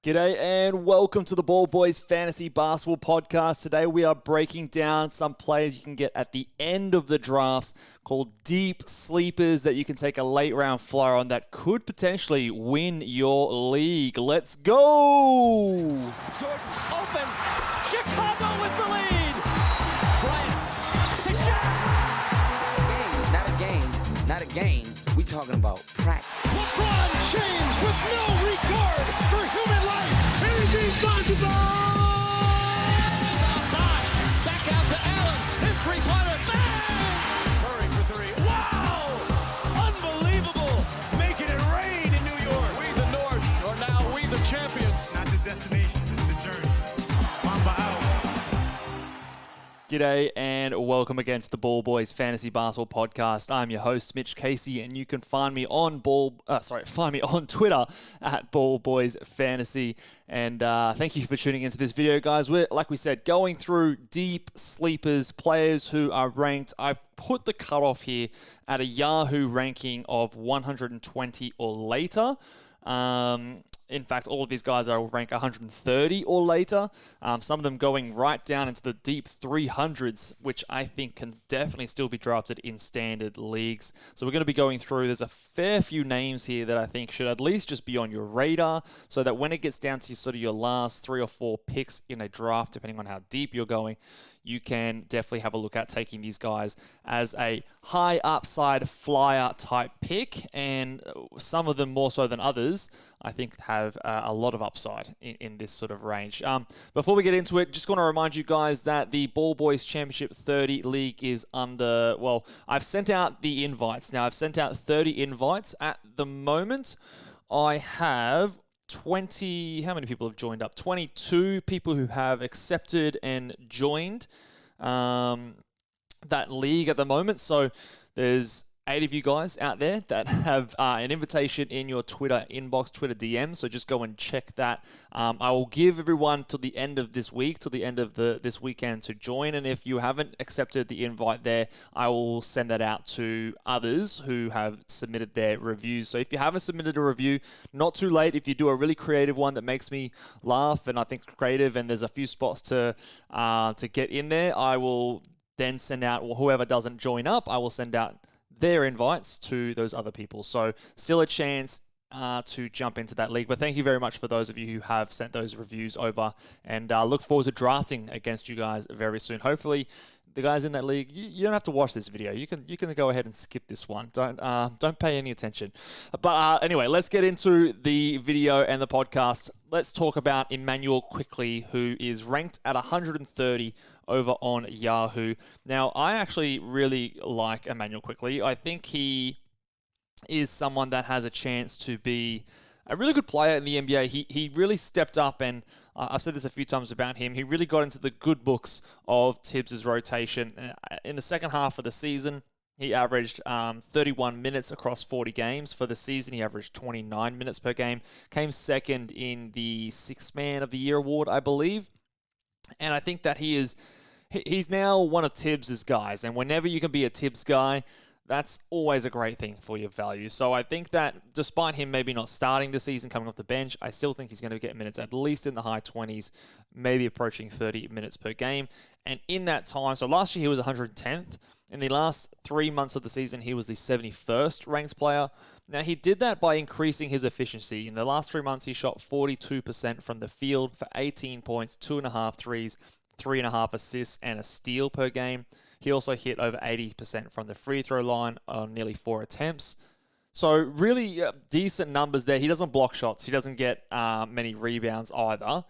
G'day and welcome to the Ball Boys Fantasy Basketball Podcast. Today we are breaking down some players you can get at the end of the drafts called deep sleepers that you can take a late round flyer on that could potentially win your league. Let's go! Jordan open. Chicago with the lead. Bryant to shot. Not a game. We talking about practice. LeBron James with no regard for human life. Anything's possible. Back out to Allen. His three-pointer. Bang! Curry for three. Wow! Unbelievable. Making it rain in New York. We the North are now we the champions. Not the destination, it's the journey. Mamba out. G'day and welcome again to the Ball Boys Fantasy Basketball Podcast. I'm your host, Mitch Casey, and you can find me on Twitter at Ball Boys Fantasy. And thank you for tuning into this video, guys. We're, like we said, going through deep sleepers, players who are ranked. I've put the cutoff here at a Yahoo ranking of 120 or later. In fact, all of these guys are ranked 130 or later. Some of them going right down into the deep 300s, which I think can definitely still be drafted in standard leagues. So we're going to be going through. There's a fair few names here that I think should at least just be on your radar, so that when it gets down to sort of your last 3 or 4 picks in a draft, depending on how deep you're going, you can definitely have a look at taking these guys as a high upside flyer type pick, and some of them more so than others, I think have a lot of upside in this sort of range. Before we get into it, just want to remind you guys that the Ballboys Championship 30 League is under, well, I've sent out the invites. Now, I've sent out 30 invites. At the moment, I have 20, how many people have joined up? 22 people who have accepted and joined that league at the moment. So there's 8 of you guys out there that have an invitation in your Twitter inbox, Twitter DM. So just go and check that. I will give everyone till the end of this week, till the end of this weekend to join. And if you haven't accepted the invite there, I will send that out to others who have submitted their reviews. So if you haven't submitted a review, not too late. If you do a really creative one that makes me laugh and I think creative, and there's a few spots to get in there, I will then send out, or whoever doesn't join up, I will send out their invites to those other people. So still a chance to jump into that league. But thank you very much for those of you who have sent those reviews over, and look forward to drafting against you guys very soon. Hopefully the guys in that league, you don't have to watch this video. You can go ahead and skip this one. Don't pay any attention. But anyway, let's get into the video and the podcast. Let's talk about Emmanuel quickly, who is ranked at 130 over on Yahoo. Now, I actually really like Emmanuel quickly. I think he is someone that has a chance to be a really good player in the NBA. He really stepped up, and I've said this a few times about him. He really got into the good books of Tibbs' rotation. In the second half of the season, he averaged 31 minutes across 40 games. For the season, he averaged 29 minutes per game. Came second in the Sixth Man of the Year award, I believe. And I think that he's now one of Tibbs' guys. And whenever you can be a Tibbs guy, that's always a great thing for your value. So I think that despite him maybe not starting the season, coming off the bench, I still think he's going to get minutes at least in the high 20s, maybe approaching 30 minutes per game. And in that time, so last year he was 110th. In the last 3 months of the season, he was the 71st ranked player. Now, he did that by increasing his efficiency. In the last 3 months, he shot 42% from the field for 18 points, 2.5 threes, 3.5 assists, and a steal per game. He also hit over 80% from the free throw line on nearly 4 attempts. So really decent numbers there. He doesn't block shots. He doesn't get many rebounds either.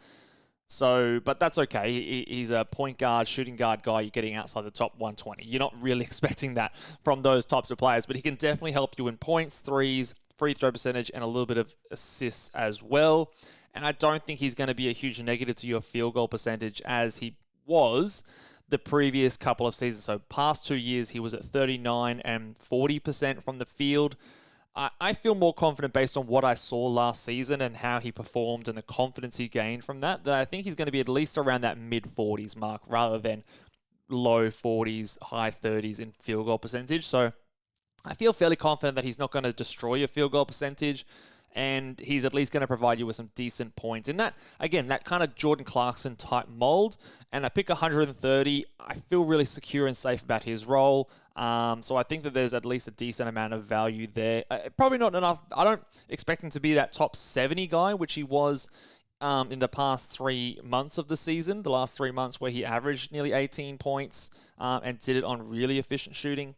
So, but that's okay. He's a point guard, shooting guard guy. You're getting outside the top 120. You're not really expecting that from those types of players, but he can definitely help you in points, threes, free throw percentage, and a little bit of assists as well. And I don't think he's going to be a huge negative to your field goal percentage as he was the previous couple of seasons. So past 2 years, he was at 39 and 40% from the field. I feel more confident based on what I saw last season and how he performed and the confidence he gained from that I think he's going to be at least around that mid-40s mark rather than low 40s, high 30s in field goal percentage. So I feel fairly confident that he's not going to destroy your field goal percentage. and he's at least going to provide you with some decent points. In that, again, that kind of Jordan Clarkson type mold, and I pick 130, I feel really secure and safe about his role. So I think that there's at least a decent amount of value there. Probably not enough. I don't expect him to be that top 70 guy, which he was in the past 3 months of the season, the last 3 months where he averaged nearly 18 points and did it on really efficient shooting.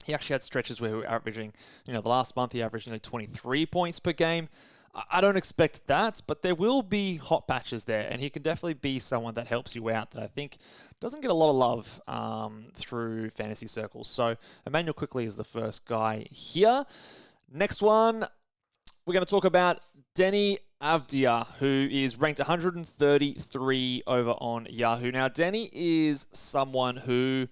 He actually had stretches where he was averaging, the last month he averaged nearly 23 points per game. I don't expect that, but there will be hot patches there, and he can definitely be someone that helps you out that I think doesn't get a lot of love through fantasy circles. So Emmanuel quickly is the first guy here. Next one, we're going to talk about Denny Avdia, who is ranked 133 over on Yahoo. Now, Denny is someone who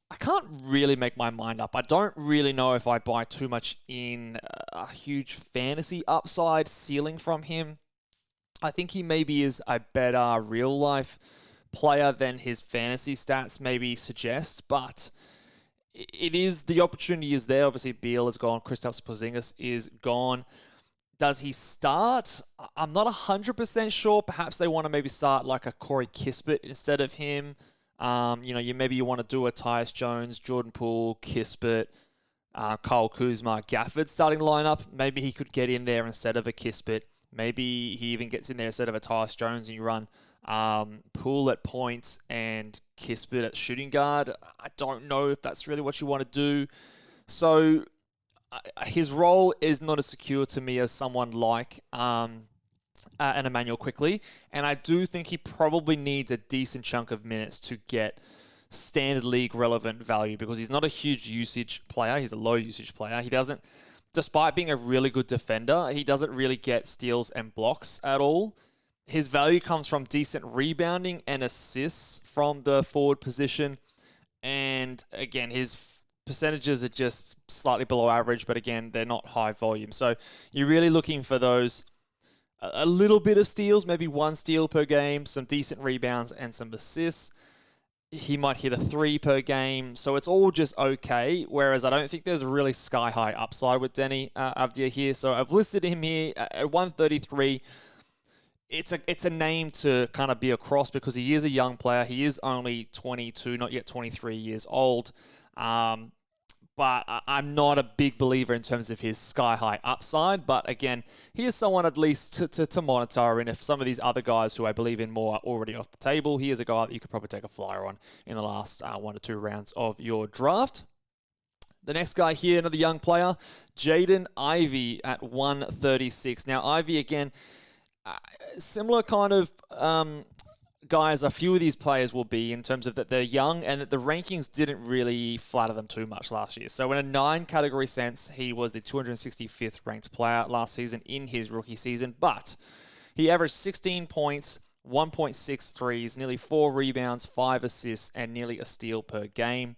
I can't really make my mind up. I don't really know if I buy too much in a huge fantasy upside ceiling from him. I think he maybe is a better real-life player than his fantasy stats maybe suggest, but the opportunity is there. Obviously, Beal is gone. Kristaps Porzingis is gone. Does he start? I'm not 100% sure. Perhaps they want to maybe start like a Corey Kispert instead of him. Maybe you want to do a Tyus Jones, Jordan Poole, Kispert, Kyle Kuzma, Gafford starting lineup. Maybe he could get in there instead of a Kispert. Maybe he even gets in there instead of a Tyus Jones and you run Poole at points and Kispert at shooting guard. I don't know if that's really what you want to do. So his role is not as secure to me as someone like and Emmanuel quickly. And I do think he probably needs a decent chunk of minutes to get standard league relevant value because he's not a huge usage player. He's a low usage player. He doesn't, despite being a really good defender, he doesn't really get steals and blocks at all. His value comes from decent rebounding and assists from the forward position. And again, his percentages are just slightly below average, but again, they're not high volume. So you're really looking for those, a little bit of steals, maybe 1 steal per game, some decent rebounds and some assists. He might hit a 3 per game. So it's all just okay. Whereas I don't think there's a really sky-high upside with Denny Avdia here. So I've listed him here at 133. It's a name to kind of be across because he is a young player. He is only 22, not yet 23 years old. But I'm not a big believer in terms of his sky-high upside. But again, he is someone at least to monitor. And if some of these other guys who I believe in more are already off the table, he is a guy that you could probably take a flyer on in the last 1 to 2 rounds of your draft. The next guy here, another young player, Jayden Ivy at 136. Now, Ivy, again, similar kind of guys a few of these players will be in terms of that they're young and that the rankings didn't really flatter them too much last year. So in a 9-category sense, he was the 265th ranked player last season in his rookie season, but he averaged 16 points, 1.6 threes, nearly 4 rebounds, 5 assists, and nearly a steal per game,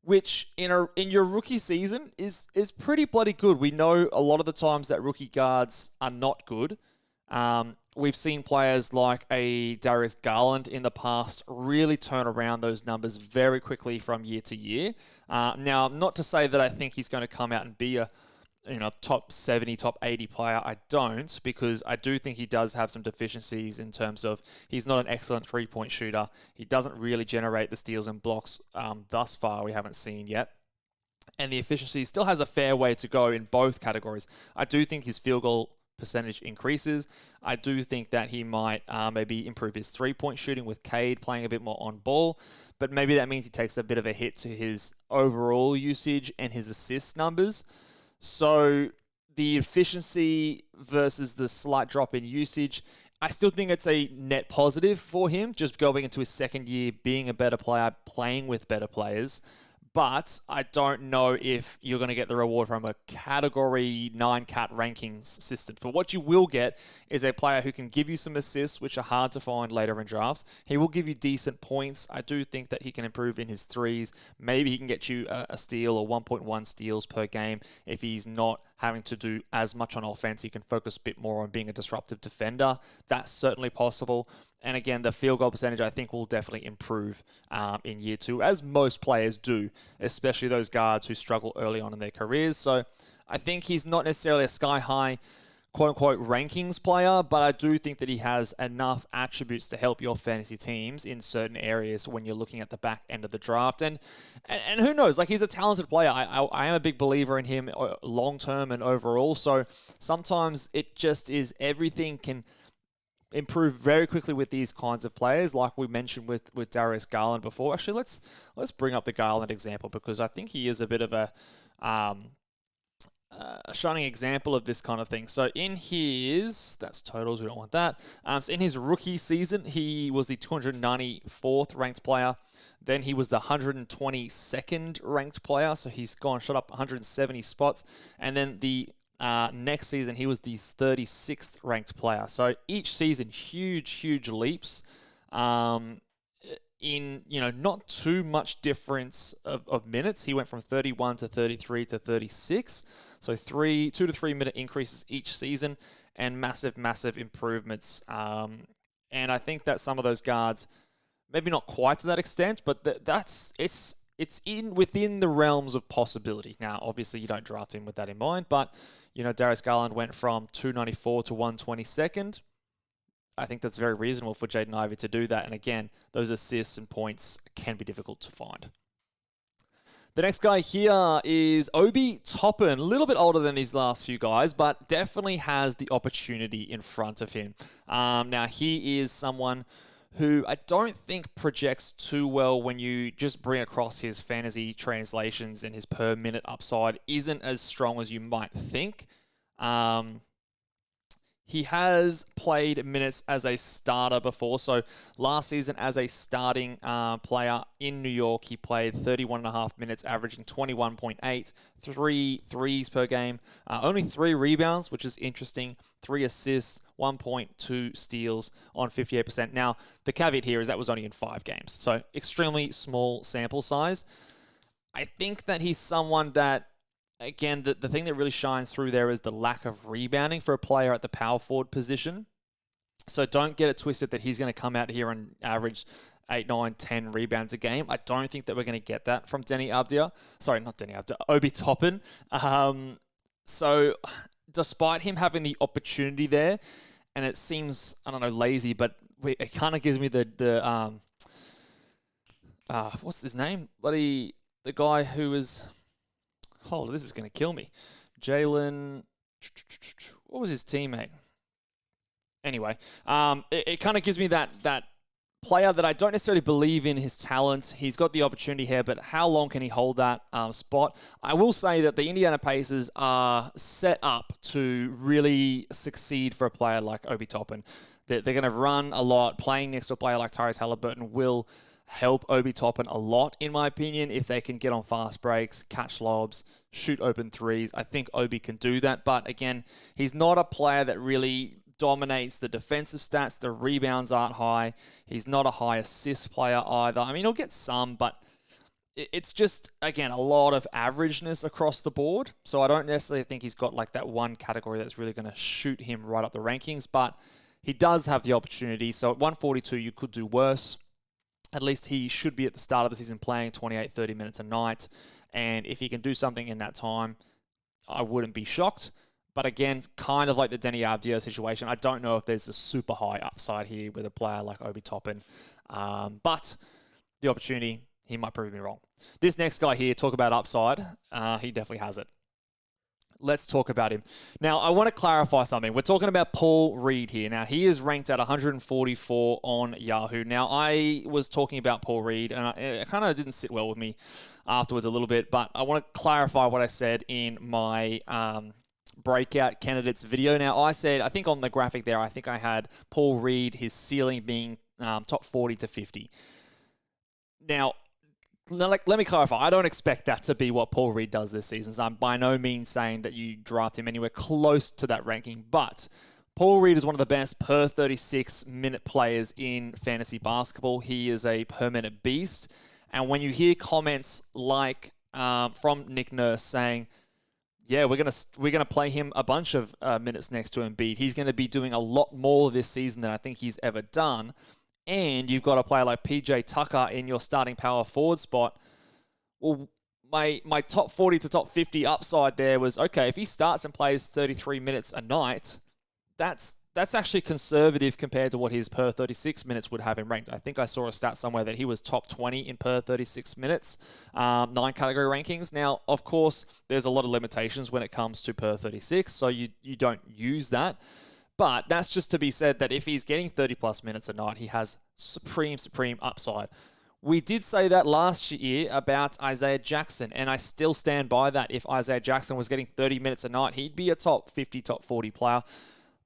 which in your rookie season is pretty bloody good. We know a lot of the times that rookie guards are not good. We've seen players like a Darius Garland in the past really turn around those numbers very quickly from year to year. Now, not to say that I think he's going to come out and be a top 70, top 80 player. I don't, because I do think he does have some deficiencies in terms of he's not an excellent three-point shooter. He doesn't really generate the steals and blocks thus far. We haven't seen yet. And the efficiency still has a fair way to go in both categories. I do think his field goal percentage increases. I do think that he might maybe improve his three-point shooting with Cade playing a bit more on ball, but maybe that means he takes a bit of a hit to his overall usage and his assist numbers. So the efficiency versus the slight drop in usage, I still think it's a net positive for him, just going into his second year, being a better player, playing with better players. But I don't know if you're going to get the reward from a category 9-cat rankings system. But what you will get is a player who can give you some assists, which are hard to find later in drafts. He will give you decent points. I do think that he can improve in his threes. Maybe he can get you a steal or 1.1 steals per game. If he's not having to do as much on offense, he can focus a bit more on being a disruptive defender. That's certainly possible. And again, the field goal percentage, I think, will definitely improve in year 2, as most players do, especially those guards who struggle early on in their careers. So I think he's not necessarily a sky-high, quote-unquote, rankings player, but I do think that he has enough attributes to help your fantasy teams in certain areas when you're looking at the back end of the draft. And who knows? Like, he's a talented player. I am a big believer in him long-term and overall. So sometimes it just is everything can improve very quickly with these kinds of players, like we mentioned with Darius Garland before. Actually, let's bring up the Garland example, because I think he is a bit of a shining example of this kind of thing. So in his, that's totals, we don't want that. So in his rookie season, he was the 294th ranked player. Then he was the 122nd ranked player. So he's shot up 170 spots. And then the next season, he was the 36th ranked player. So each season, huge leaps. In, not too much difference of minutes. He went from 31 to 33 to 36. So 2 to 3 minute increases each season, and massive improvements. And I think that some of those guards, maybe not quite to that extent, but it's within the realms of possibility. Now, obviously, you don't draft him with that in mind, but Darius Garland went from 294 to 122nd. I think that's very reasonable for Jayden Ivy to do that. And again, those assists and points can be difficult to find. The next guy here is Obi Toppin. A little bit older than his last few guys, but definitely has the opportunity in front of him. Now, he is someone who I don't think projects too well when you just bring across his fantasy translations, and his per minute upside isn't as strong as you might think. He has played minutes as a starter before. So last season as a starting player in New York, he played 31.5 minutes, averaging 21.8, 3 threes per game, only 3 rebounds, which is interesting, 3 assists, 1.2 steals on 58%. Now, the caveat here is that was only in 5 games. So extremely small sample size. I think that he's someone that, again, the thing that really shines through there is the lack of rebounding for a player at the power forward position. So don't get it twisted that he's going to come out here and average 8, 9, 10 rebounds a game. I don't think that we're going to get that from Denny Avdia. Sorry, not Denny Avdia, Obi Toppin. So despite him having the opportunity there, and it seems, I don't know, lazy, but it kind of gives me the what's his name? The guy who was... Hold, this is going to kill me. Jalen, what was his teammate? Anyway, it kind of gives me that player that I don't necessarily believe in his talent. He's got the opportunity here, but how long can he hold that spot? I will say that the Indiana Pacers are set up to really succeed for a player like Obi Toppin. They're going to run a lot. Playing next to a player like Tyrese Halliburton will help Obi Toppin a lot, in my opinion, if they can get on fast breaks, catch lobs, shoot open threes. I think Obi can do that, but again, he's not a player that really dominates the defensive stats. The rebounds aren't high. He's not a high assist player either. I mean, he'll get some, but it's just, again, a lot of averageness across the board. So I don't necessarily think he's got like that one category that's really going to shoot him right up the rankings, but he does have the opportunity. So at 142, you could do worse. At least he should be at the start of the season playing 28, 30 minutes a night. And if he can do something in that time, I wouldn't be shocked. But again, kind of like the Denny Avdia situation, I don't know if there's a super high upside here with a player like Obi Toppin. But the opportunity, he might prove me wrong. This next guy here, talk about upside, he definitely has it. Let's talk about him. Now, I want to clarify something. We're talking about Paul Reed here. Now, he is ranked at 144 on Yahoo. Now, I was talking about Paul Reed, and it kind of didn't sit well with me afterwards a little bit, but I want to clarify what I said in my breakout candidates video. Now, I said, I think on the graphic there, I think I had Paul Reed, his ceiling being top 40 to 50. Now, let me clarify. I don't expect that to be what Paul Reed does this season. So I'm by no means saying that you draft him anywhere close to that ranking. But Paul Reed is one of the best per 36-minute players in fantasy basketball. He is a per-minute beast. And when you hear comments like from Nick Nurse saying, yeah, we're gonna play him a bunch of minutes next to Embiid. He's going to be doing a lot more this season than I think he's ever done. And you've got a player like PJ Tucker in your starting power forward spot. Well, my top 40 to top 50 upside there was, okay, if he starts and plays 33 minutes a night, that's actually conservative compared to what his per 36 minutes would have him ranked. I think I saw a stat somewhere that he was top 20 in per 36 minutes, 9 category rankings. Now, of course, there's a lot of limitations when it comes to per 36, so you don't use that. But that's just to be said that if he's getting 30-plus minutes a night, he has supreme upside. We did say that last year about Isaiah Jackson, and I still stand by that. If Isaiah Jackson was getting 30 minutes a night, he'd be a top 50, top 40 player.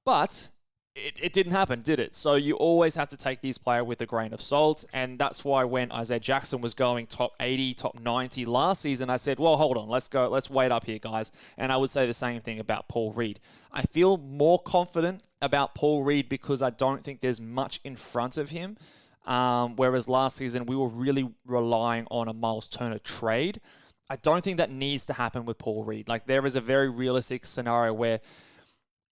But it didn't happen, did it? So you always have to take these players with a grain of salt, and that's why when Isaiah Jackson was going top 80, top 90 last season, I said, well, hold on, let's wait up here, guys. And I would say the same thing about Paul Reed. I feel more confident about Paul Reed because I don't think there's much in front of him. Whereas last season, we were really relying on a Miles Turner trade. I don't think that needs to happen with Paul Reed. Like, there is a very realistic scenario where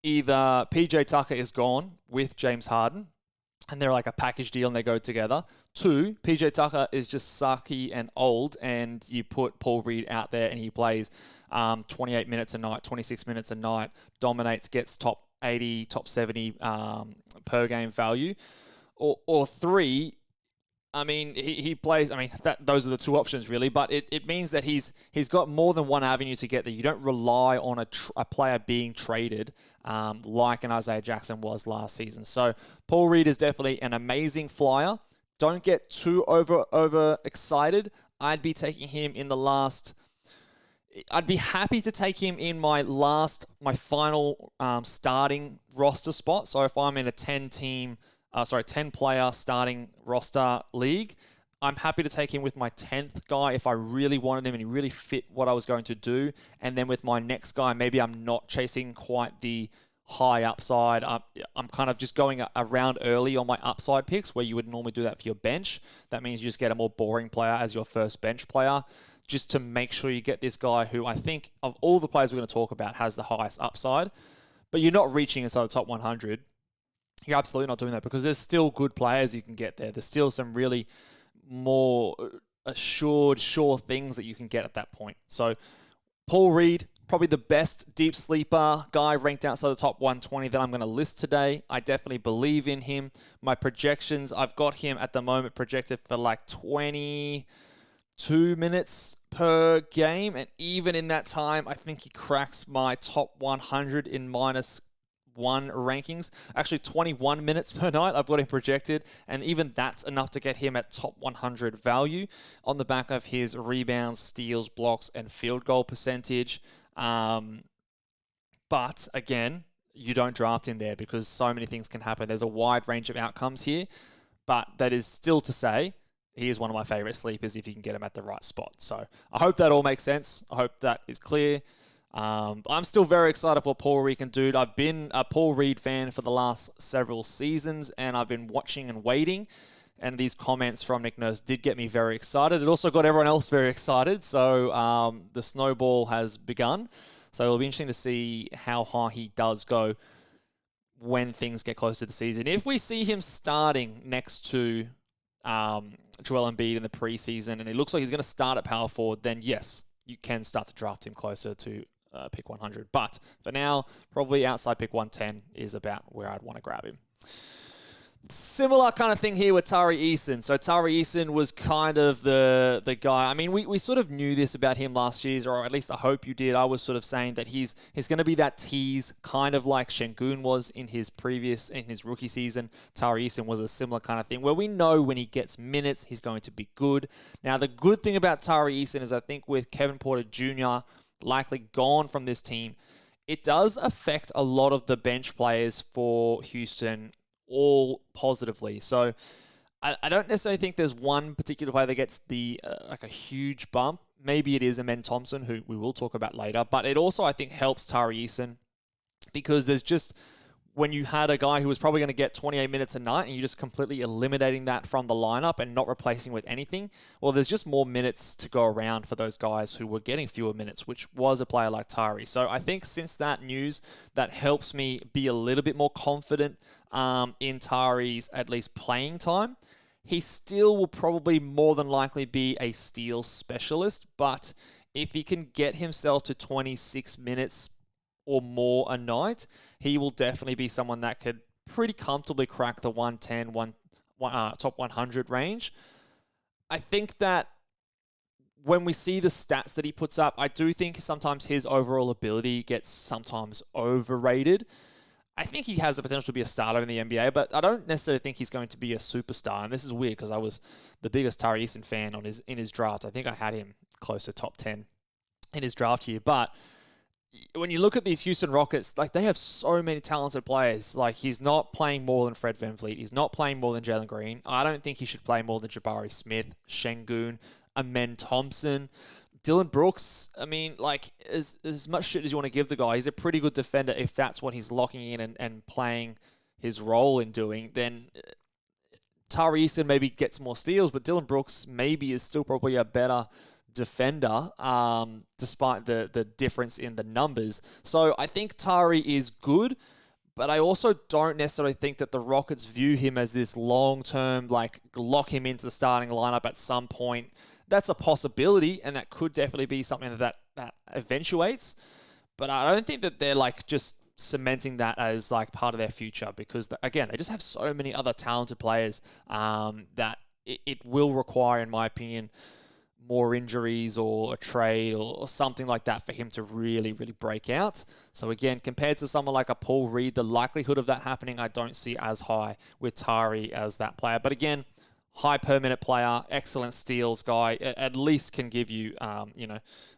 either PJ Tucker is gone with James Harden, and they're like a package deal and they go together. 2, PJ Tucker is just sucky and old, and you put Paul Reed out there and he plays 28 minutes a night, 26 minutes a night, dominates, gets top 80, top 70 per game value. Or 3, I mean, he plays, I mean, those are the 2 options really, but it means that he's got more than one avenue to get there. You don't rely on a player being traded like an Isaiah Jackson was last season. So Paul Reed is definitely an amazing flyer. Don't get too over excited. I'd be taking him in the last... I'd be happy to take him in my final starting roster spot. So if I'm in a 10-player starting roster league, I'm happy to take him with my 10th guy if I really wanted him and he really fit what I was going to do. And then with my next guy, maybe I'm not chasing quite the high upside. I'm kind of just going around early on my upside picks where you would normally do that for your bench. That means you just get a more boring player as your first bench player, just to make sure you get this guy who I think of all the players we're going to talk about has the highest upside. But you're not reaching inside the top 100. You're absolutely not doing that because there's still good players you can get there. There's still some really more sure things that you can get at that point. So Paul Reed, probably the best deep sleeper guy ranked outside the top 120 that I'm going to list today. I definitely believe in him. My projections, I've got him at the moment projected for like 22 minutes per game. And even in that time, I think he cracks my top 100 in -1 rankings. Actually, 21 minutes per night I've got him projected, and even that's enough to get him at top 100 value on the back of his rebounds, steals, blocks, and field goal percentage. But again, you don't draft him there because so many things can happen. There's a wide range of outcomes here, but that is still to say he is one of my favorite sleepers if you can get him at the right spot. So I hope that all makes sense. I hope that is clear. I'm still very excited for what Paul Reed can do. I've been a Paul Reed fan for the last several seasons, and I've been watching and waiting. And these comments from Nick Nurse did get me very excited. It also got everyone else very excited. So the snowball has begun. So it'll be interesting to see how high he does go when things get close to the season. If we see him starting next to Joel Embiid in the preseason, and it looks like he's going to start at power forward, then yes, you can start to draft him closer to pick 100. But for now, probably outside pick 110 is about where I'd want to grab him. Similar kind of thing here with Tyree Easton. So Tyree Easton was kind of the guy. I mean, we sort of knew this about him last year, or at least I hope you did. I was sort of saying that he's going to be that tease, kind of like Şengün was in his rookie season. Tyree Easton was a similar kind of thing where we know when he gets minutes, he's going to be good. Now, the good thing about Tyree Easton is I think with Kevin Porter Jr. likely gone from this team, it does affect a lot of the bench players for Houston all positively. So I don't necessarily think there's one particular player that gets the like a huge bump. Maybe it is Emmanuel Thompson, who we will talk about later. But it also, I think, helps Tyree Easton because there's just, when you had a guy who was probably going to get 28 minutes a night and you're just completely eliminating that from the lineup and not replacing with anything, well, there's just more minutes to go around for those guys who were getting fewer minutes, which was a player like Tyree. So I think since that news, that helps me be a little bit more confident in Tyree's at least playing time. He still will probably more than likely be a steal specialist, but if he can get himself to 26 minutes or more a night, he will definitely be someone that could pretty comfortably crack the 110, top 100 range. I think that when we see the stats that he puts up, I do think sometimes his overall ability gets sometimes overrated. I think he has the potential to be a starter in the NBA, but I don't necessarily think he's going to be a superstar. And this is weird because I was the biggest Tyree Easton fan in his draft. I think I had him close to top 10 in his draft year. But when you look at these Houston Rockets, like, they have so many talented players. Like, he's not playing more than Fred VanVleet. He's not playing more than Jalen Green. I don't think he should play more than Jabari Smith, Şengün, Amen Thompson. Dylan Brooks, I mean, like, as much shit as you want to give the guy, he's a pretty good defender if that's what he's locking in and playing his role in doing. Then Tyree Easton maybe gets more steals, but Dylan Brooks maybe is still probably a better defender, despite the difference in the numbers. So I think Tyree is good, but I also don't necessarily think that the Rockets view him as this long-term, like, lock him into the starting lineup at some point. That's a possibility, and that could definitely be something that eventuates. But I don't think that they're, like, just cementing that as, like, part of their future because, again, they just have so many other talented players that it will require, in my opinion, more injuries or a trade or something like that for him to really, really break out. So again, compared to someone like a Paul Reed, the likelihood of that happening, I don't see as high with Tyree as that player. But again, high per minute player, excellent steals guy, at least can give you,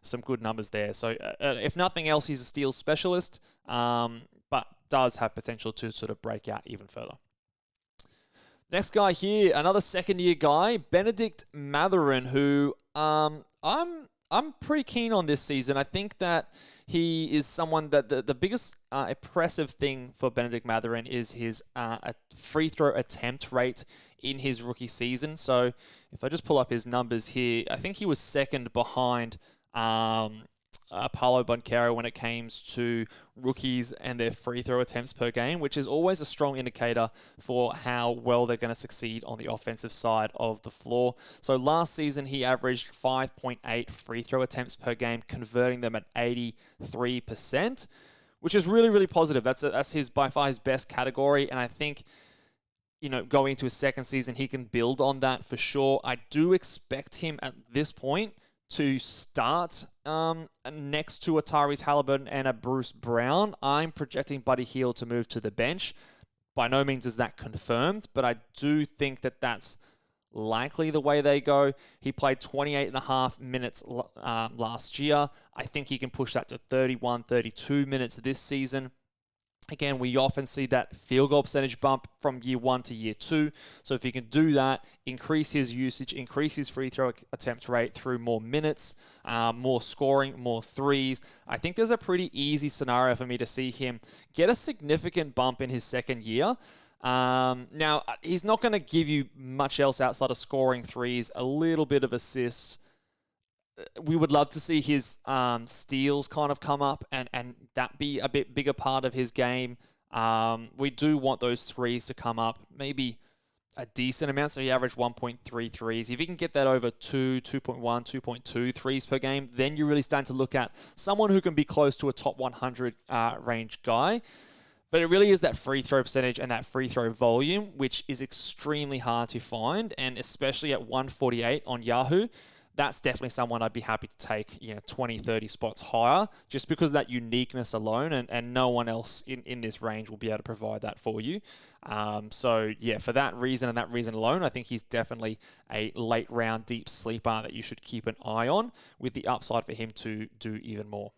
some good numbers there. So if nothing else, he's a steals specialist, but does have potential to sort of break out even further. Next guy here, another second-year guy, Bennedict Mathurin, who I'm pretty keen on this season. I think that he is someone that the biggest impressive thing for Bennedict Mathurin is his free throw attempt rate in his rookie season. So if I just pull up his numbers here, I think he was second behind Paolo Banchero when it came to rookies and their free throw attempts per game, which is always a strong indicator for how well they're going to succeed on the offensive side of the floor. So last season, he averaged 5.8 free throw attempts per game, converting them at 83%, which is really, really positive. That's his by far his best category, and I think, going into his second season, he can build on that for sure. I do expect him at this point to start next to a Tyrese Halliburton and a Bruce Brown. I'm projecting Buddy Hield to move to the bench. By no means is that confirmed, but I do think that that's likely the way they go. He played 28.5 minutes last year. I think he can push that to 31, 32 minutes this season. Again, we often see that field goal percentage bump from year 1 to year 2. So if he can do that, increase his usage, increase his free throw attempt rate through more minutes, more scoring, more threes, I think there's a pretty easy scenario for me to see him get a significant bump in his second year. Now, he's not going to give you much else outside of scoring threes, a little bit of assists. We would love to see his steals kind of come up and that be a bit bigger part of his game. We do want those threes to come up, maybe a decent amount. So he averaged 1.3 threes. If he can get that over 2.1, 2.2 threes per game, then you're really starting to look at someone who can be close to a top 100 range guy. But it really is that free throw percentage and that free throw volume, which is extremely hard to find. And especially at 148 on Yahoo, that's definitely someone I'd be happy to take, 20, 30 spots higher, just because of that uniqueness alone, and no one else in this range will be able to provide that for you. So, for that reason and that reason alone, I think he's definitely a late round deep sleeper that you should keep an eye on, with the upside for him to do even more.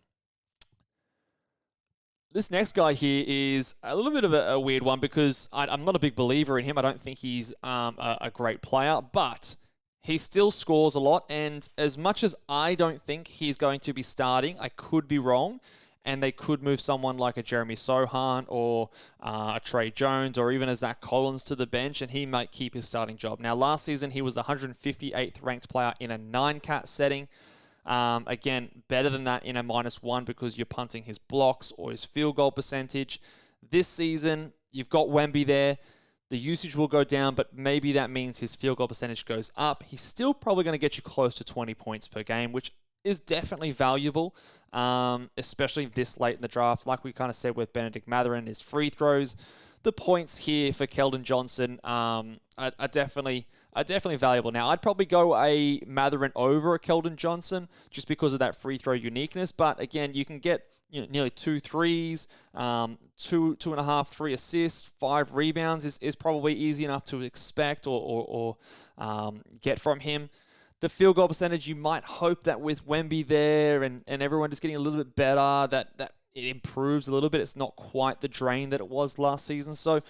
This next guy here is a little bit of a weird one because I'm not a big believer in him. I don't think he's a great player, but he still scores a lot, and as much as I don't think he's going to be starting, I could be wrong, and they could move someone like a Jeremy Sohan or a Trey Jones or even a Zach Collins to the bench, and he might keep his starting job. Now, last season, he was the 158th ranked player in a 9-cat setting. Again, better than that in a -1 because you're punting his blocks or his field goal percentage. This season, you've got Wemby there. The usage will go down, but maybe that means his field goal percentage goes up. He's still probably going to get you close to 20 points per game, which is definitely valuable, especially this late in the draft. Like we kind of said with Benedict Mathurin, his free throws. The points here for Keldon Johnson are definitely valuable. Now, I'd probably go a Mathurin over a Keldon Johnson just because of that free throw uniqueness. But again, you can get nearly 2 threes, 2.5, 3 assists, 5 rebounds is probably easy enough to expect or get from him. The field goal percentage, you might hope that with Wemby there and everyone just getting a little bit better, that it improves a little bit. It's not quite the drain that it was last season. So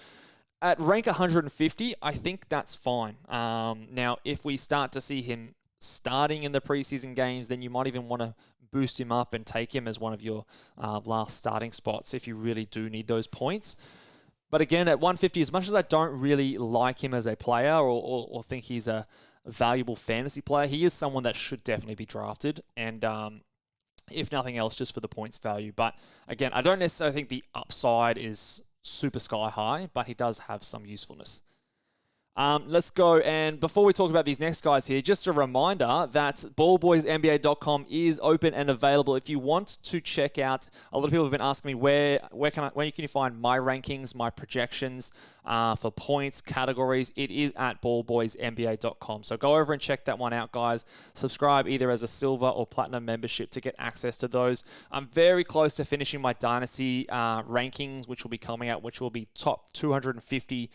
at rank 150, I think that's fine. Now, if we start to see him starting in the preseason games, then you might even want to boost him up and take him as one of your last starting spots if you really do need those points. But again, at 150, as much as I don't really like him as a player or think he's a valuable fantasy player, he is someone that should definitely be drafted. And if nothing else, just for the points value. But again, I don't necessarily think the upside is super sky high, but he does have some usefulness. Let's go. And before we talk about these next guys here, just a reminder that BallboysNBA.com is open and available. If you want to check out, a lot of people have been asking me where can you find my rankings, my projections for points, categories. It is at BallboysNBA.com. So go over and check that one out, guys. Subscribe either as a silver or platinum membership to get access to those. I'm very close to finishing my Dynasty rankings, which will be coming out, which will be top 250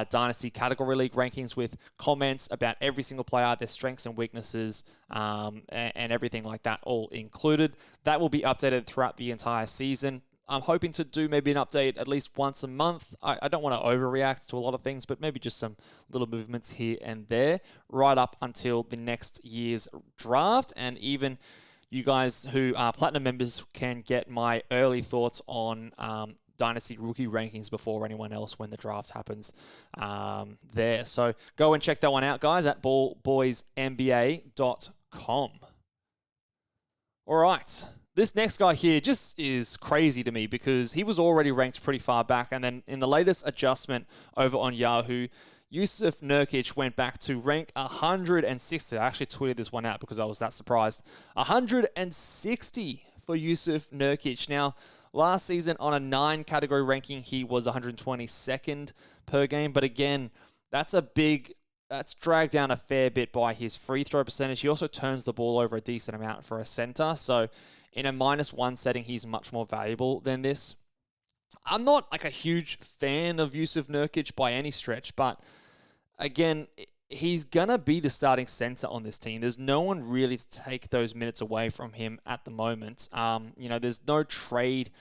Dynasty Category League rankings with comments about every single player, their strengths and weaknesses, and everything like that all included. That will be updated throughout the entire season. I'm hoping to do maybe an update at least once a month. I don't want to overreact to a lot of things, but maybe just some little movements here and there right up until the next year's draft. And even you guys who are Platinum members can get my early thoughts on Dynasty rookie rankings before anyone else when the draft happens there. So go and check that one out, guys, at BallboysNBA.com. All right. This next guy here just is crazy to me because he was already ranked pretty far back. And then in the latest adjustment over on Yahoo, Yusuf Nurkic went back to rank 160. I actually tweeted this one out because I was that surprised. 160 for Yusuf Nurkic. Now, last season on a 9-category ranking, he was 122nd per game. But again, that's dragged down a fair bit by his free throw percentage. He also turns the ball over a decent amount for a center. So in a -1 setting, he's much more valuable than this. I'm not like a huge fan of Yusuf Nurkic by any stretch, but again, he's going to be the starting center on this team. There's no one really to take those minutes away from him at the moment. There's no trade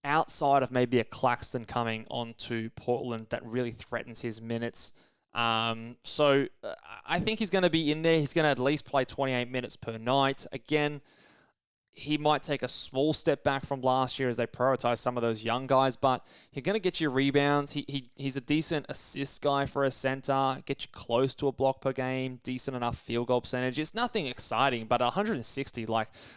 outside of maybe a Claxton coming onto Portland that really threatens his minutes. So I think he's going to be in there. He's going to at least play 28 minutes per night. Again, he might take a small step back from last year as they prioritize some of those young guys, but he's going to get you rebounds. He's a decent assist guy for a center, get you close to a block per game, decent enough field goal percentage. It's nothing exciting, but 160,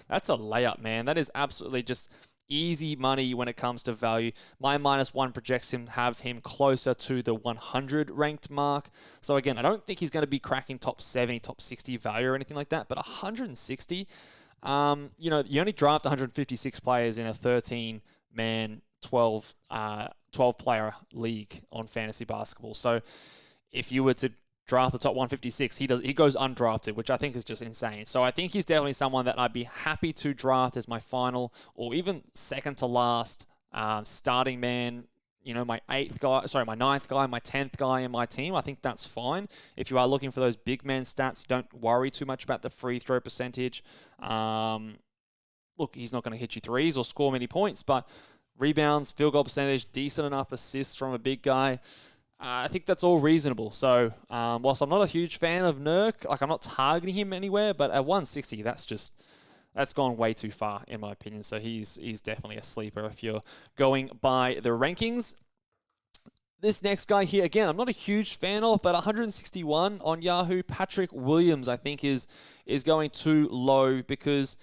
that's a layup, man. That is absolutely just easy money when it comes to value. My -1 projects have him closer to the 100 ranked mark. So again, I don't think he's going to be cracking top 70, top 60 value or anything like that, but 160... you only draft 156 players in a 13-man, 12-player league on fantasy basketball. So if you were to draft the top 156, he goes undrafted, which I think is just insane. So I think he's definitely someone that I'd be happy to draft as my final or even second to last starting man. My ninth guy, my 10th guy in my team. I think that's fine. If you are looking for those big man stats, don't worry too much about the free throw percentage. Look, he's not going to hit you threes or score many points, but rebounds, field goal percentage, decent enough assists from a big guy. I think that's all reasonable. So whilst I'm not a huge fan of Nurk, I'm not targeting him anywhere, but at 160, that's gone way too far, in my opinion. So he's definitely a sleeper if you're going by the rankings. This next guy here, again, I'm not a huge fan of, but 161 on Yahoo. Patrick Williams, I think, is going too low because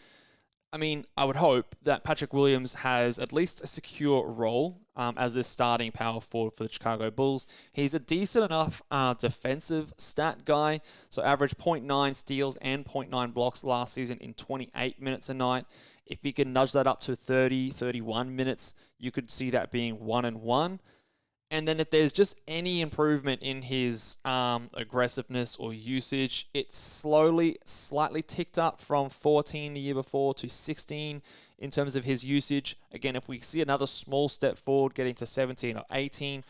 I mean, I would hope that Patrick Williams has at least a secure role as this starting power forward for the Chicago Bulls. He's a decent enough defensive stat guy. So averaged 0.9 steals and 0.9 blocks last season in 28 minutes a night. If he can nudge that up to 30, 31 minutes, you could see that being 1-1. And then if there's just any improvement in his aggressiveness or usage, it's slightly ticked up from 14 the year before to 16 in terms of his usage. Again, if we see another small step forward, getting to 17 or 18,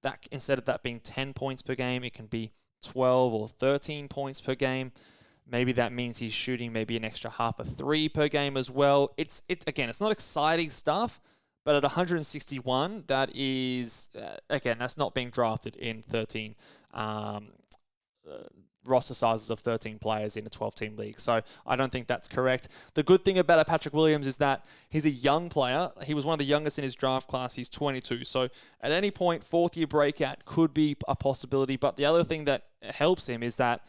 that instead of that being 10 points per game, it can be 12 or 13 points per game. Maybe that means he's shooting maybe an extra half a three per game as well. It's not exciting stuff. But at 161, that is, again, that's not being drafted in 13 roster sizes of 13 players in a 12-team league. So I don't think that's correct. The good thing about Patrick Williams is that he's a young player. He was one of the youngest in his draft class. He's 22. So at any point, fourth-year breakout could be a possibility. But the other thing that helps him is that,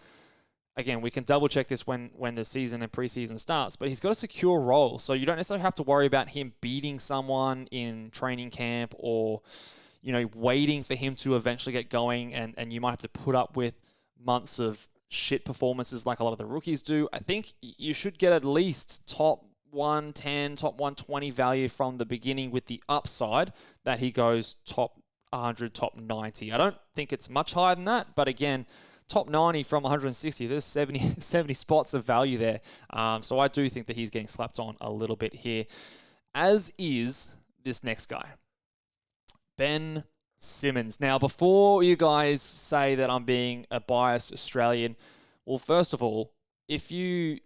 again, we can double-check this when the season and preseason starts, but he's got a secure role, so you don't necessarily have to worry about him beating someone in training camp or, waiting for him to eventually get going, and you might have to put up with months of shit performances like a lot of the rookies do. I think you should get at least top 110, top 120 value from the beginning with the upside that he goes top 100, top 90. I don't think it's much higher than that, but again, top 90 from 160, there's 70 spots of value there. So I do think that he's getting slapped on a little bit here, as is this next guy, Ben Simmons. Now, before you guys say that I'm being a biased Australian, well, first of all, if you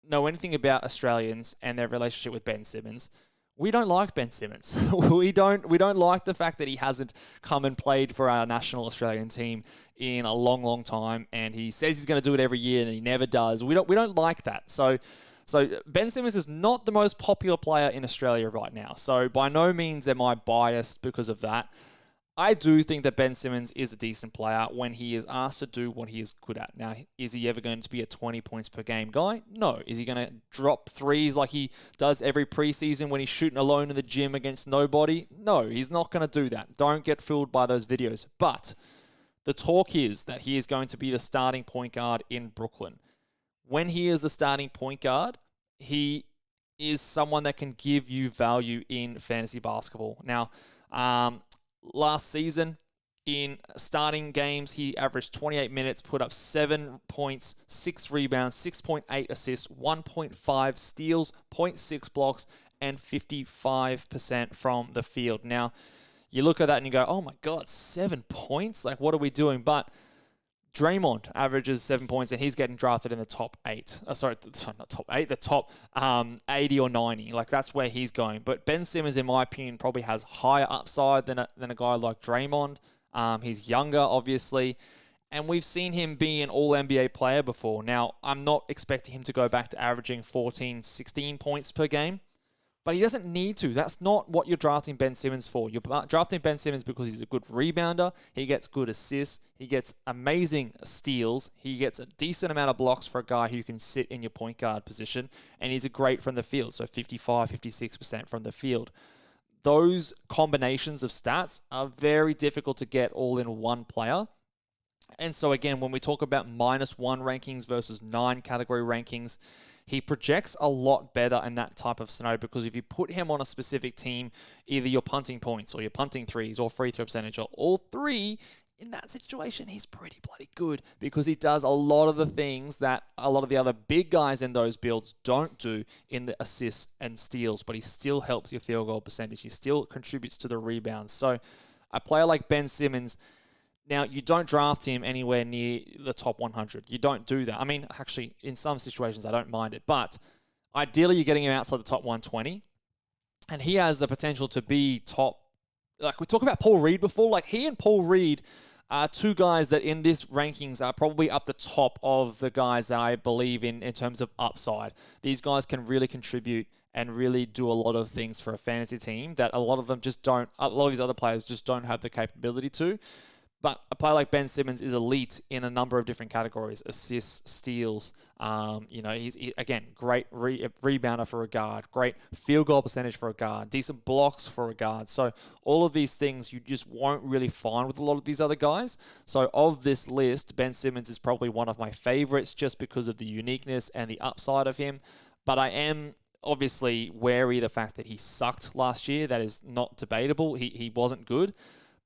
know anything about Australians and their relationship with Ben Simmons, we don't like Ben Simmons. We don't like the fact that he hasn't come and played for our national Australian team in a long, long time, and he says he's going to do it every year, and he never does. We don't like that. So Ben Simmons is not the most popular player in Australia right now. So by no means am I biased because of that. I do think that Ben Simmons is a decent player when he is asked to do what he is good at. Now, is he ever going to be a 20 points per game guy? No. Is he going to drop threes like he does every preseason when he's shooting alone in the gym against nobody? No, he's not going to do that. Don't get fooled by those videos. But the talk is that he is going to be the starting point guard in Brooklyn. When he is the starting point guard, he is someone that can give you value in fantasy basketball. Now, last season, in starting games, he averaged 28 minutes, put up 7 points, 6 rebounds, 6.8 assists, 1.5 steals, 0.6 blocks, and 55% from the field. Now, you look at that and you go, oh my God, 7 points? Like, what are we doing? But Draymond averages 7 points, and he's getting drafted in the top 8. Not top 8, the top 80 or 90. Like, that's where he's going. But Ben Simmons, in my opinion, probably has higher upside than a guy like Draymond. He's younger, obviously. And we've seen him be an all-NBA player before. Now, I'm not expecting him to go back to averaging 14, 16 points per game. But he doesn't need to. That's not what you're drafting Ben Simmons for. You're drafting Ben Simmons because he's a good rebounder. He gets good assists. He gets amazing steals. He gets a decent amount of blocks for a guy who can sit in your point guard position. And he's a great from the field. So 55, 56% from the field. Those combinations of stats are very difficult to get all in one player. And so again, when we talk about -1 rankings versus 9 category rankings, he projects a lot better in that type of scenario because if you put him on a specific team, either you're punting points or you're punting threes or free throw percentage or all three, in that situation, he's pretty bloody good because he does a lot of the things that a lot of the other big guys in those builds don't do in the assists and steals, but he still helps your field goal percentage. He still contributes to the rebounds. So a player like Ben Simmons, now, you don't draft him anywhere near the top 100. You don't do that. I mean, actually, in some situations, I don't mind it. But ideally, you're getting him outside the top 120. And he has the potential to be top. Like, we talked about Paul Reed before. Like, he and Paul Reed are two guys that in this rankings are probably up the top of the guys that I believe in terms of upside. These guys can really contribute and really do a lot of things for a fantasy team that a lot of them just don't. A lot of these other players just don't have the capability to. But a player like Ben Simmons is elite in a number of different categories: assists, steals. He's again great rebounder for a guard, great field goal percentage for a guard, decent blocks for a guard. So all of these things you just won't really find with a lot of these other guys. So of this list, Ben Simmons is probably one of my favorites just because of the uniqueness and the upside of him. But I am obviously wary of the fact that he sucked last year. That is not debatable. He wasn't good.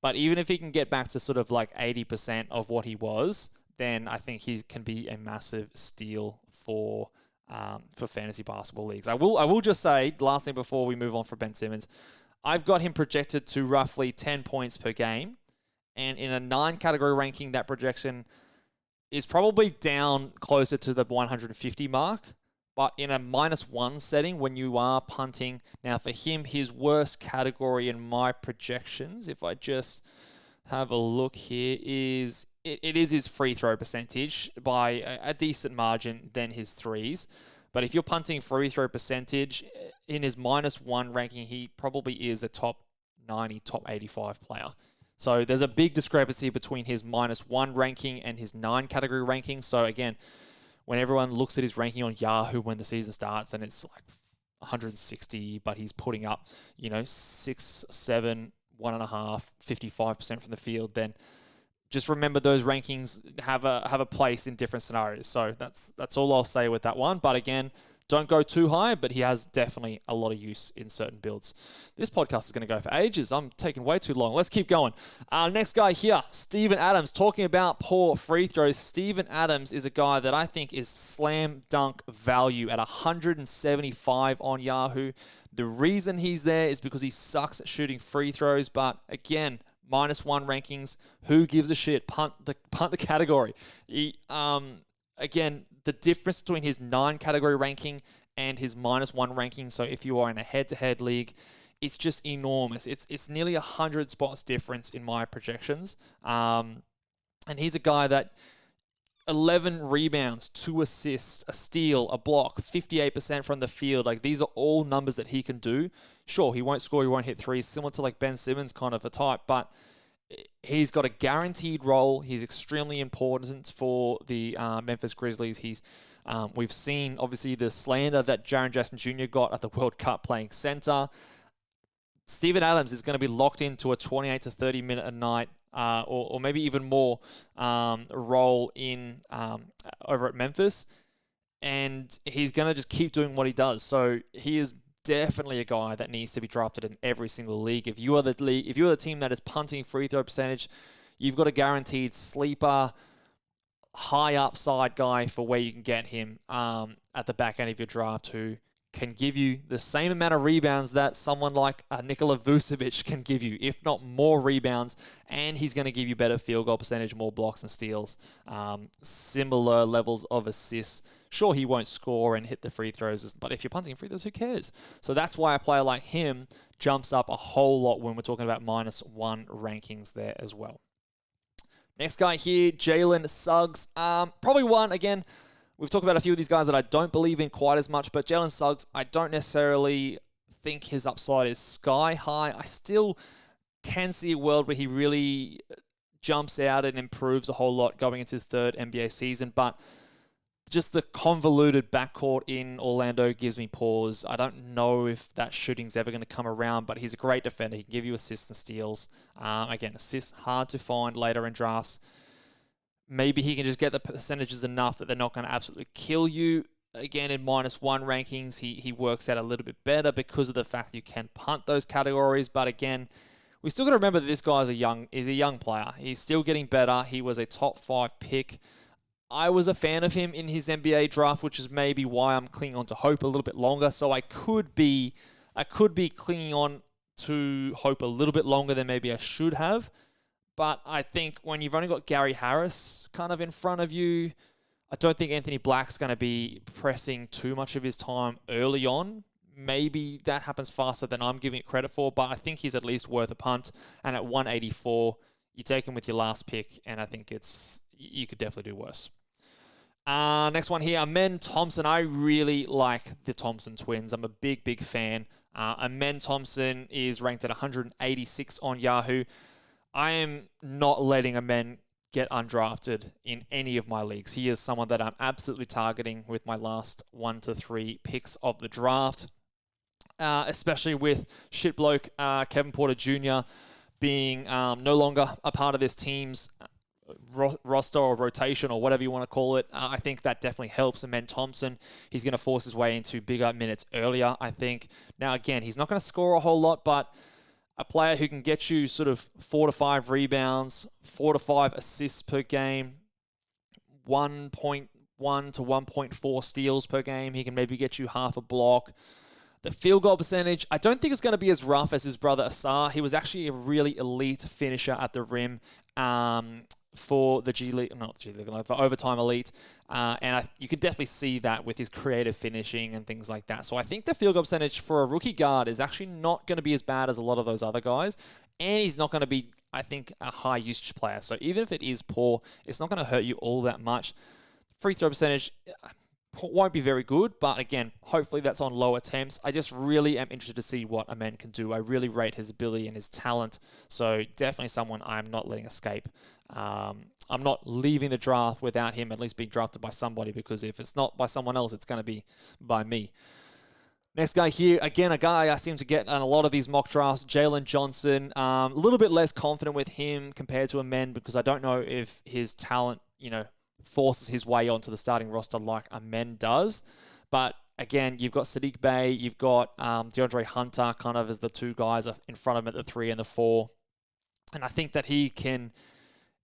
But even if he can get back to sort of like 80% of what he was, then I think he can be a massive steal for fantasy basketball leagues. I will just say, the last thing before we move on for Ben Simmons, I've got him projected to roughly 10 points per game. And in a 9-category ranking, that projection is probably down closer to the 150 mark. But in a -1 setting, when you are punting, now for him, his worst category in my projections, if I just have a look here, is it is his free throw percentage by a decent margin than his threes. But if you're punting free throw percentage, in his -1 ranking, he probably is a top 90, top 85 player. So there's a big discrepancy between his -1 ranking and his 9-category ranking. So again, when everyone looks at his ranking on Yahoo when the season starts and it's like 160, but he's putting up, 6, 7, 1.5, 55% from the field, then just remember those rankings have a place in different scenarios. So that's all I'll say with that one. But again, don't go too high, but he has definitely a lot of use in certain builds. This podcast is going to go for ages. I'm taking way too long. Let's keep going. Next guy here, Steven Adams, talking about poor free throws. Steven Adams is a guy that I think is slam dunk value at 175 on Yahoo. The reason he's there is because he sucks at shooting free throws, but again, -1 rankings. Who gives a shit? Punt the category. Again, the difference between his 9-category ranking and his -1 ranking, so if you are in a head-to-head league, it's just enormous. It's nearly 100 spots difference in my projections. And he's a guy that 11 rebounds, 2 assists, a steal, a block, 58% from the field. Like, these are all numbers that he can do. Sure, he won't score, he won't hit threes, similar to like Ben Simmons kind of a type, but he's got a guaranteed role. He's extremely important for the Memphis Grizzlies. We've seen, obviously, the slander that Jaren Jackson Jr. got at the World Cup playing center. Steven Adams is going to be locked into a 28 to 30 minute a night, or maybe even more, role in over at Memphis. And he's going to just keep doing what he does. So he is definitely a guy that needs to be drafted in every single league. If you are the team that is punting free throw percentage, you've got a guaranteed sleeper, high upside guy for where you can get him at the back end of your draft, who can give you the same amount of rebounds that someone like Nikola Vucevic can give you, if not more rebounds, and he's going to give you better field goal percentage, more blocks and steals, similar levels of assists. Sure, he won't score and hit the free throws, but if you're punting free throws, who cares? So that's why a player like him jumps up a whole lot when we're talking about -1 rankings there as well. Next guy here, Jalen Suggs. Probably one, again, we've talked about a few of these guys that I don't believe in quite as much, but Jalen Suggs, I don't necessarily think his upside is sky high. I still can see a world where he really jumps out and improves a whole lot going into his 3rd NBA season, but just the convoluted backcourt in Orlando gives me pause. I don't know if that shooting's ever going to come around, but he's a great defender. He can give you assists and steals. Again, assists hard to find later in drafts. Maybe he can just get the percentages enough that they're not going to absolutely kill you. Again, in -1 rankings, he works out a little bit better because of the fact that you can punt those categories. But again, we still got to remember that this guy is a young player. He's still getting better. He was a top 5 pick. I was a fan of him in his NBA draft, which is maybe why I'm clinging on to hope a little bit longer. So I could be clinging on to hope a little bit longer than maybe I should have. But I think when you've only got Gary Harris kind of in front of you, I don't think Anthony Black's going to be pressing too much of his time early on. Maybe that happens faster than I'm giving it credit for, but I think he's at least worth a punt. And at 184, you take him with your last pick, and I think you could definitely do worse. Next one here, Amen Thompson. I really like the Thompson twins. I'm a big fan. Amen Thompson is ranked at 186 on Yahoo. I am not letting Amen get undrafted in any of my leagues. He is someone that I'm absolutely targeting with my last 1 to 3 picks of the draft, especially with shitbloke Kevin Porter Jr. being no longer a part of this team's roster or rotation or whatever you want to call it. I think that definitely helps. Amen Thompson, he's going to force his way into bigger minutes earlier, I think. Now, again, he's not going to score a whole lot, but a player who can get you sort of 4 to 5 rebounds, 4 to 5 assists per game, 1.1 to 1.4 steals per game. He can maybe get you half a block. The field goal percentage, I don't think it's going to be as rough as his brother Asar. He was actually a really elite finisher at the rim for the G League, not G League, for Overtime Elite. And you can definitely see that with his creative finishing and things like that. So I think the field goal percentage for a rookie guard is actually not going to be as bad as a lot of those other guys. And he's not going to be, I think, a high usage player. So even if it is poor, it's not going to hurt you all that much. Free throw percentage won't be very good, but again, hopefully that's on low attempts. I just really am interested to see what Amen can do. I really rate his ability and his talent, so definitely someone I'm not letting escape. I'm not leaving the draft without him at least being drafted by somebody, because if it's not by someone else, it's going to be by me. Next guy here, again, a guy I seem to get on a lot of these mock drafts, Jalen Johnson. A little bit less confident with him compared to Amen, because I don't know if his talent, forces his way onto the starting roster like Amen does. But again, you've got Sadiq Bey, you've got DeAndre Hunter kind of as the two guys in front of him at the 3 and the 4. And I think that he can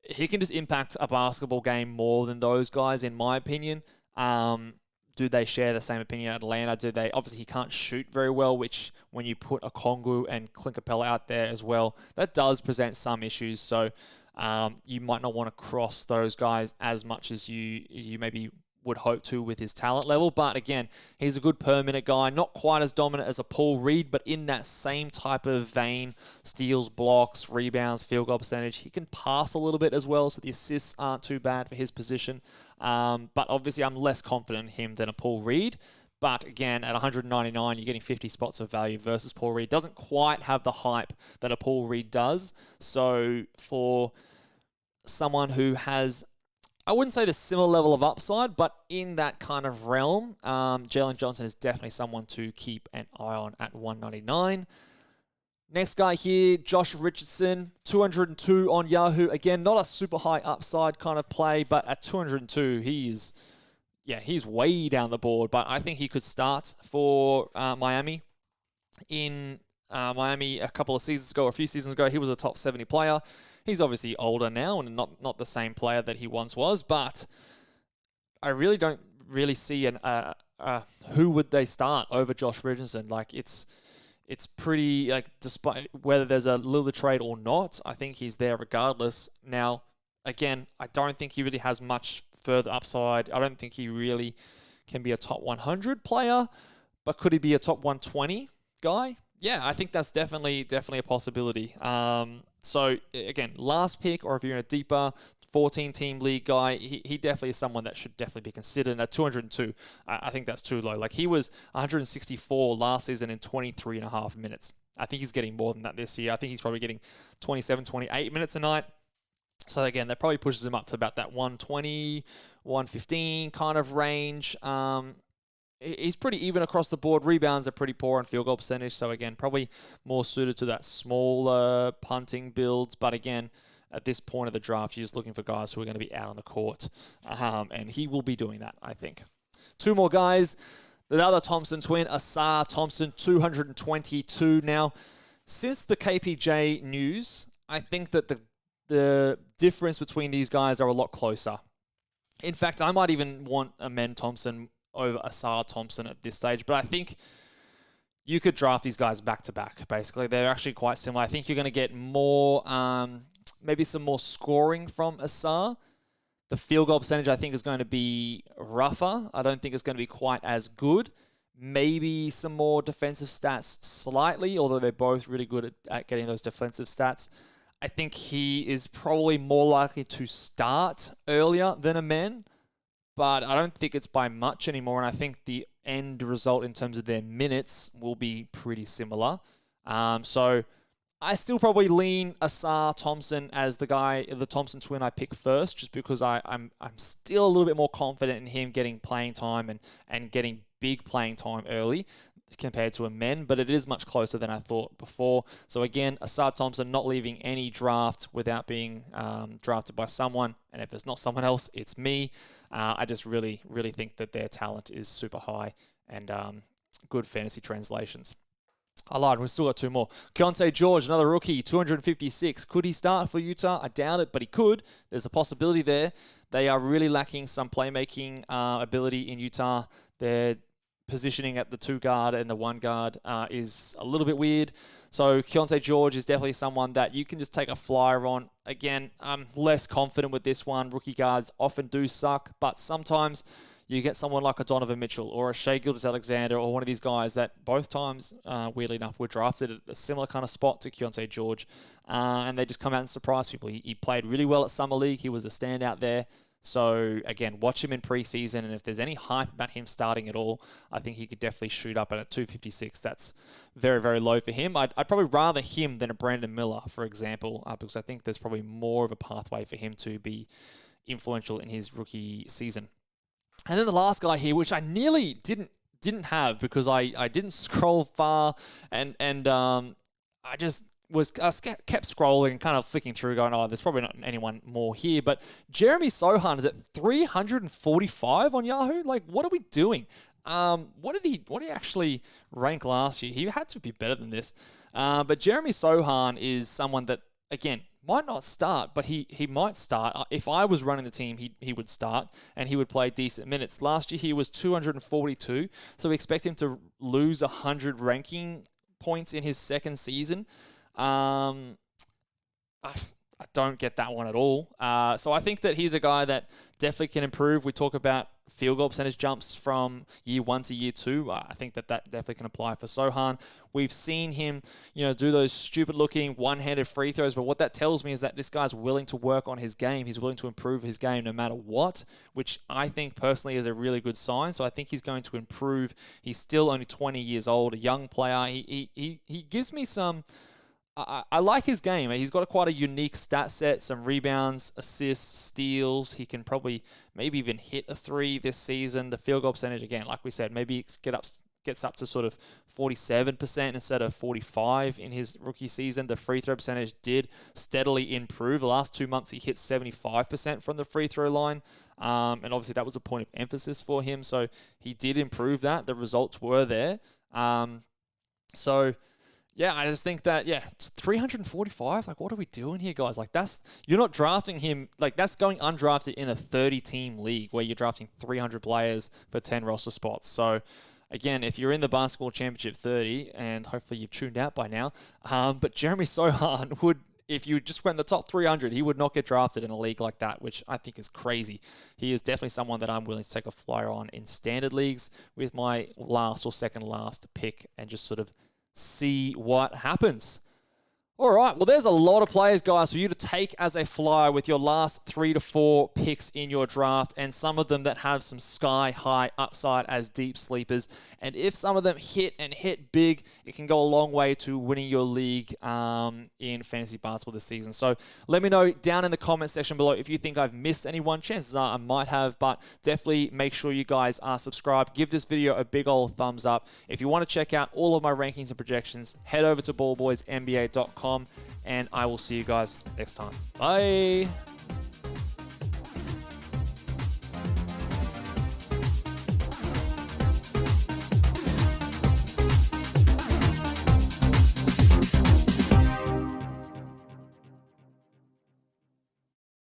just impact a basketball game more than those guys, in my opinion. Do they share the same opinion at Atlanta? Obviously, he can't shoot very well, which when you put a Kongu and Clint Capella out there as well, that does present some issues. So you might not want to cross those guys as much as you maybe would hope to with his talent level. But again, he's a good per minute guy, not quite as dominant as a Paul Reed, but in that same type of vein, steals, blocks, rebounds, field goal percentage. He can pass a little bit as well, so the assists aren't too bad for his position. But obviously I'm less confident in him than a Paul Reed. But again, at 199, you're getting 50 spots of value versus Paul Reed. Doesn't quite have the hype that a Paul Reed does. So for someone who has, I wouldn't say the similar level of upside, but in that kind of realm, Jalen Johnson is definitely someone to keep an eye on at 199. Next guy here, Josh Richardson, 202 on Yahoo. Again, not a super high upside kind of play, but at 202, he's way down the board. But I think he could start for Miami. In Miami a couple of seasons ago, or a few seasons ago, he was a top 70 player. He's obviously older now and not the same player that he once was, but I really don't see who would they start over Josh Richardson. Like it's pretty, like, despite whether there's a Lillard trade or not, I think he's there regardless. Now, again, I don't think he really has much further upside. I don't think he really can be a top 100 player, but could he be a top 120 guy? Yeah, I think that's definitely a possibility. So again, last pick, or if you're in a deeper 14-team league guy, he definitely is someone that should definitely be considered. And at 202, I think that's too low. Like, he was 164 last season in 23 and a half minutes. I think he's getting more than that this year. I think he's probably getting 27, 28 minutes a night. So again, that probably pushes him up to about that 120, 115 kind of range. He's pretty even across the board. Rebounds are pretty poor on field goal percentage. So again, probably more suited to that smaller punting builds. But again, at this point of the draft, you're just looking for guys who are going to be out on the court. And he will be doing that, I think. Two more guys. The other Thompson twin, Asar Thompson, 222. Now, since the KPJ news, I think that the difference between these guys are a lot closer. In fact, I might even want Amen Thompson over Asar Thompson at this stage, but I think you could draft these guys back to back. Basically, they're actually quite similar. I think you're going to get more, maybe some more scoring from Asar. The field goal percentage, I think, is going to be rougher. I don't think it's going to be quite as good. Maybe some more defensive stats slightly, although they're both really good at getting those defensive stats. I think he is probably more likely to start earlier than Amen, but I don't think it's by much anymore, and I think the end result in terms of their minutes will be pretty similar. So I still probably lean Asar Thompson as the Thompson twin I pick first, just because I'm still a little bit more confident in him getting playing time and getting big playing time early compared to a men, but it is much closer than I thought before. So again, Asar Thompson not leaving any draft without being drafted by someone, and if it's not someone else, it's me. I just really, really think that their talent is super high and good fantasy translations. I lied. We've still got two more. Chiante George, another rookie, 256. Could he start for Utah? I doubt it, but he could. There's a possibility there. They are really lacking some playmaking ability in Utah. Their positioning at the 2 guard and the 1 guard is a little bit weird. So Chiante George is definitely someone that you can just take a flyer on. Again, I'm less confident with this one. Rookie guards often do suck, but sometimes you get someone like a Donovan Mitchell or a Shai Gilgeous-Alexander or one of these guys that both times, weirdly enough, were drafted at a similar kind of spot to Chiante George, and they just come out and surprise people. He played really well at Summer League. He was a standout there. So, again, watch him in preseason, and if there's any hype about him starting at all, I think he could definitely shoot up. And at 256, that's very, very low for him. I'd probably rather him than a Brandon Miller, for example, because I think there's probably more of a pathway for him to be influential in his rookie season. And then the last guy here, which I nearly didn't have because I didn't scroll far, and I just kept scrolling and kind of flicking through, going, oh, there's probably not anyone more here. But Jeremy Sohan is at 345 on Yahoo. Like, what are we doing? What did he actually rank last year? He had to be better than this. But Jeremy Sohan is someone that, again, might not start, but he might start. If I was running the team, he would start, and he would play decent minutes. Last year, he was 242, so we expect him to lose 100 ranking points in his second season. I don't get that one at all. So I think that he's a guy that definitely can improve. We talk about field goal percentage jumps from year 1 to year 2. I think that definitely can apply for Sohan. We've seen him, do those stupid-looking one-handed free throws, but what that tells me is that this guy's willing to work on his game. He's willing to improve his game no matter what, which I think personally is a really good sign. So I think he's going to improve. He's still only 20 years old, a young player. He gives me some... I like his game. He's got quite a unique stat set, some rebounds, assists, steals. He can probably maybe even hit a 3 this season. The field goal percentage, again, like we said, maybe gets up to sort of 47% instead of 45% in his rookie season. The free throw percentage did steadily improve. The last 2 months, he hit 75% from the free throw line. And obviously, that was a point of emphasis for him. So he did improve that. The results were there. Yeah, I just think that, it's 345. Like, what are we doing here, guys? Like, you're not drafting him. Like, that's going undrafted in a 30-team league where you're drafting 300 players for 10 roster spots. So, again, if you're in the Basketball Championship 30, and hopefully you've tuned out by now, but Jeremy Sohan would, if you just went in the top 300, he would not get drafted in a league like that, which I think is crazy. He is definitely someone that I'm willing to take a flyer on in standard leagues with my last or second last pick and just sort of see what happens. All right, well, there's a lot of players, guys, for you to take as a flyer with your last 3 to 4 picks in your draft, and some of them that have some sky-high upside as deep sleepers. And if some of them hit and hit big, it can go a long way to winning your league in fantasy basketball this season. So let me know down in the comment section below if you think I've missed anyone. Chances are I might have, but definitely make sure you guys are subscribed. Give this video a big old thumbs up. If you want to check out all of my rankings and projections, head over to BallboysNBA.com. And I will see you guys next time. Bye.